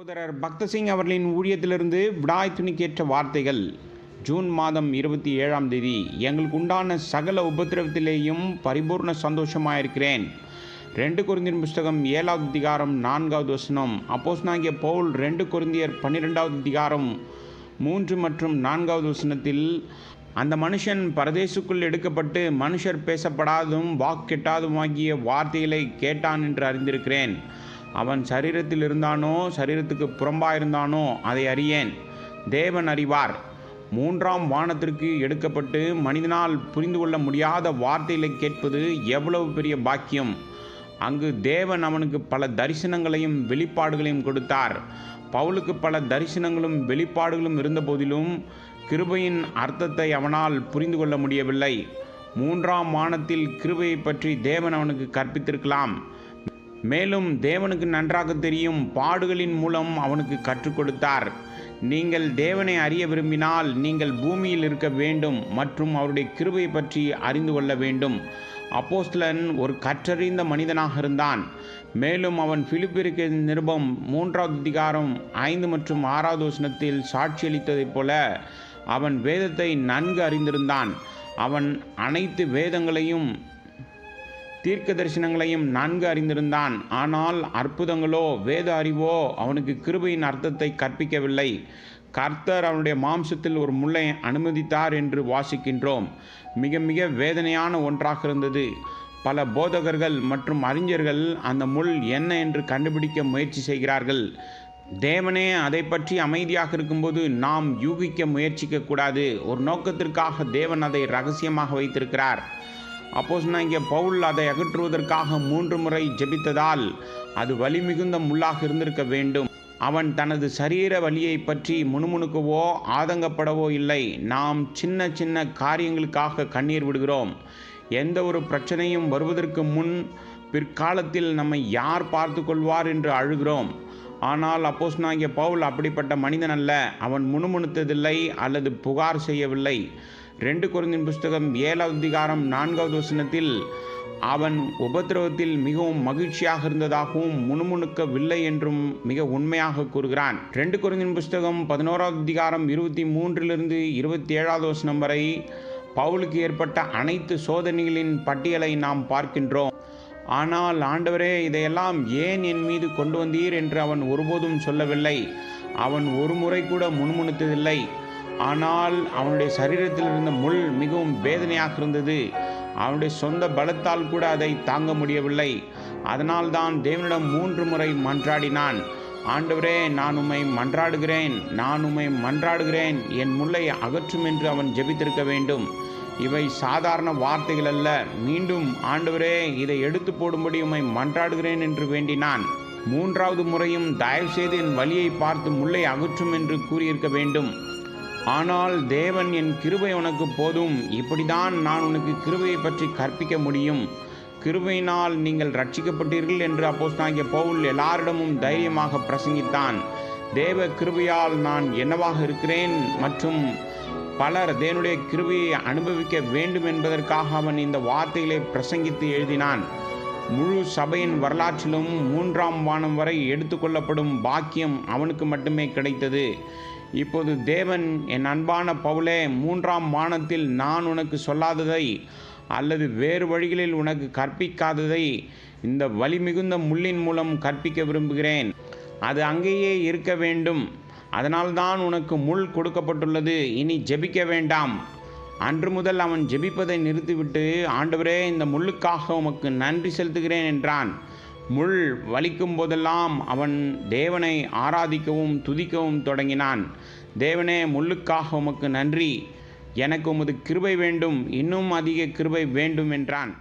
சகோதரர் பக்தசிங் அவர்களின் ஊழியத்திலிருந்து விடாய் துணிக்கேற்ற வார்த்தைகள். ஜூன் மாதம் 27ஆம் தேதி. எங்களுக்கு உண்டான சகல உபத்திரவத்திலேயும் பரிபூர்ண சந்தோஷமாயிருக்கிறேன். 2 கொரிந்தியர் புஸ்தகம் 7வது அதிகாரம் 4வது வசனம். அப்போஸ்தலனாகிய பவுல் 2 கொரிந்தியர் 12வது அதிகாரம் 3 மற்றும் 4வது வசனத்தில், அந்த மனுஷன் பரதேசுக்குள் எடுக்கப்பட்டு மனுஷர் பேசப்படாதும் வாக்கெட்டாதுமாகிய வார்த்தைகளை கேட்டான் என்று அறிந்திருக்கிறேன். அவன் சரீரத்தில் இருந்தானோ சரீரத்துக்கு புறம்பாயிருந்தானோ அதை அறியேன், தேவன் அறிவார். 3ஆம் வானத்திற்கு எடுக்கப்பட்டு மனிதனால் புரிந்து கொள்ள முடியாத வார்த்தைகளை கேட்பது எவ்வளவு பெரிய பாக்கியம்! அங்கு தேவன் அவனுக்கு பல தரிசனங்களையும் வெளிப்பாடுகளையும் கொடுத்தார். பவுலுக்கு பல தரிசனங்களும் வெளிப்பாடுகளும் இருந்தபோதிலும் கிருபையின் அர்த்தத்தை அவனால் புரிந்து கொள்ள முடியவில்லை. 3ஆம் வானத்தில் கிருபையை பற்றி தேவன் அவனுக்கு கற்பித்திருக்கலாம். மேலும் தேவனுக்கு நன்றாக தெரியும் பாடுகளின் மூலம் அவனுக்கு கற்றுக் கொடுத்தார். நீங்கள் தேவனை அறிய விரும்பினால் நீங்கள் பூமியில் இருக்க வேண்டும் மற்றும் அவருடைய கிருபையை பற்றி அறிந்து கொள்ள வேண்டும். அப்போஸ்தலன் ஒரு கற்றறிந்த மனிதனாக இருந்தான். மேலும் அவன் பிலிப்பியருக்கு நிருபம் 3வது அதிகாரம் 5 மற்றும் 6வது வசனத்தில் சாட்சியளித்ததைப் போல அவன் வேதத்தை நன்கு அறிந்திருந்தான். அவன் அனைத்து வேதங்களையும் தீர்க்க தரிசனங்களையும் நன்கு அறிந்திருந்தான். ஆனால் அற்புதங்களோ வேத அறிவோ அவனுக்கு கிருபையின் அர்த்தத்தை கற்பிக்கவில்லை. கர்த்தர் அவனுடைய மாம்சத்தில் ஒரு முள்ளை அனுமதித்தார் என்று வாசிக்கின்றோம். மிக மிக வேதனையான ஒன்றாக இருந்தது. பல போதகர்கள் மற்றும் அறிஞர்கள் அந்த முள் என்ன என்று கண்டுபிடிக்க முயற்சி செய்கிறார்கள். தேவனே அதை பற்றி அமைதியாக இருக்கும்போது நாம் யூகிக்க முயற்சிக்க கூடாது. ஒரு நோக்கத்திற்காக தேவன் அதை ரகசியமாக வைத்திருக்கிறார். அப்போஸ்தலனாகிய பவுல் அதை அகற்றுவதற்காக 3 முறை ஜெபித்ததால் அது வலி மிகுந்த முள்ளாக இருந்திருக்க வேண்டும். அவன் தனது சரீர வலியை பற்றி முணுமுணுக்கவோ ஆதங்கப்படவோ இல்லை. நாம் சின்ன சின்ன காரியங்களுக்காக கண்ணீர் விடுகிறோம். எந்த ஒரு பிரச்சனையும் வருவதற்கு முன் பிற்காலத்தில் நம்மை யார் பார்த்து கொள்வார் என்று அழுகிறோம். ஆனால் அப்போஸ்தலனாகிய பவுல் அப்படிப்பட்ட மனிதன் அல்ல. அவன் முணுமுணுத்ததில்லை அல்லது புகார் செய்யவில்லை. 2 கொரிந்தியர் புஸ்தகம் 7வது அதிகாரம் 4வது வசனத்தில் அவன் உபத்திரவத்தில் மிகவும் மகிழ்ச்சியாக இருந்ததாகவும் முணுமுணுக்கவில்லை என்றும் மிக உண்மையாக கூறுகிறான். 2 கொரிந்தியர் புஸ்தகம் 11வது அதிகாரம் 23 27வது வசனம் வரை பவுலுக்கு ஏற்பட்ட அனைத்து சோதனைகளின் பட்டியலை நாம் பார்க்கின்றோம். ஆனால் ஆண்டவரே, இதையெல்லாம் ஏன் என் மீது கொண்டு வந்தீர் என்று அவன் ஒருபோதும் சொல்லவில்லை. அவன் ஒரு முறை கூட முணுமுணுத்ததில்லை. ஆனால் அவனுடைய சரீரத்தில் இருந்த முள் மிகவும் வேதனையாக இருந்தது. அவனுடைய சொந்த பலத்தால் கூட அதை தாங்க முடியவில்லை. அதனால்தான் தேவனிடம் 3 முறை மன்றாடினான். ஆண்டவரே, நான் உம்மை மன்றாடுகிறேன், என் முள்ளை அகற்றும் என்று அவன் ஜெபித்திருக்க வேண்டும். இவை சாதாரண வார்த்தைகள் அல்ல. மீண்டும் ஆண்டவரே, இதை எடுத்து போடும்படி உம்மை மன்றாடுகிறேன் என்று வேண்டினான். 3வது முறையும் தயவு செய்து என் வலியை பார்த்து முள்ளை அகற்றும் என்று கூறியிருக்க வேண்டும். ஆனால் தேவன், என் கிருபை உனக்கு போதும், இப்படிதான் நான் உனக்கு கிருபையை பற்றி கற்பிக்க முடியும், கிருபையினால் நீங்கள் ரட்சிக்கப்பட்டீர்கள் என்று அப்போஸ்தலனாகிய பவுல் எல்லாரிடமும் தைரியமாக பிரசங்கித்தான். தேவ கிருபையால் நான் என்னவாக இருக்கிறேன் மற்றும் பலர் தேவனுடைய கிருபையை அனுபவிக்க வேண்டும் என்பதற்காக அவன் இந்த வார்த்தைகளை பிரசங்கித்து எழுதினான். முழு சபையின் வரலாற்றிலும் 3ஆம் வானம் வரை எடுத்துக்கொள்ளப்படும் பாக்கியம் அவனுக்கு மட்டுமே கிடைத்தது. இப்போது தேவன், என் அன்பான பவுலே, 3ஆம் வானத்தில் நான் உனக்கு சொல்லாததை அல்லது வேறு வழிகளில் உனக்கு கற்பிக்காததை இந்த வலி மிகுந்த முள்ளின் மூலம் கற்பிக்க விரும்புகிறேன். அது அங்கேயே இருக்க வேண்டும். அதனால்தான் உனக்கு முள் கொடுக்கப்பட்டுள்ளது. இனி ஜெபிக்க வேண்டாம். அன்று முதல் அவன் ஜெபிப்பதை நிறுத்திவிட்டு, ஆண்டவரே, இந்த முள்ளுக்காக உமக்கு நன்றி செலுத்துகிறேன் என்றான். முள் வலிக்கும் போதெல்லாம் அவன் தேவனை ஆராதிக்கவும் துதிக்கவும் தொடங்கினான். தேவனே, முள்ளுக்காக உமக்கு நன்றி, எனக்கு உமது கிருபை வேண்டும், இன்னும் அதிக கிருபை வேண்டும் என்றான்.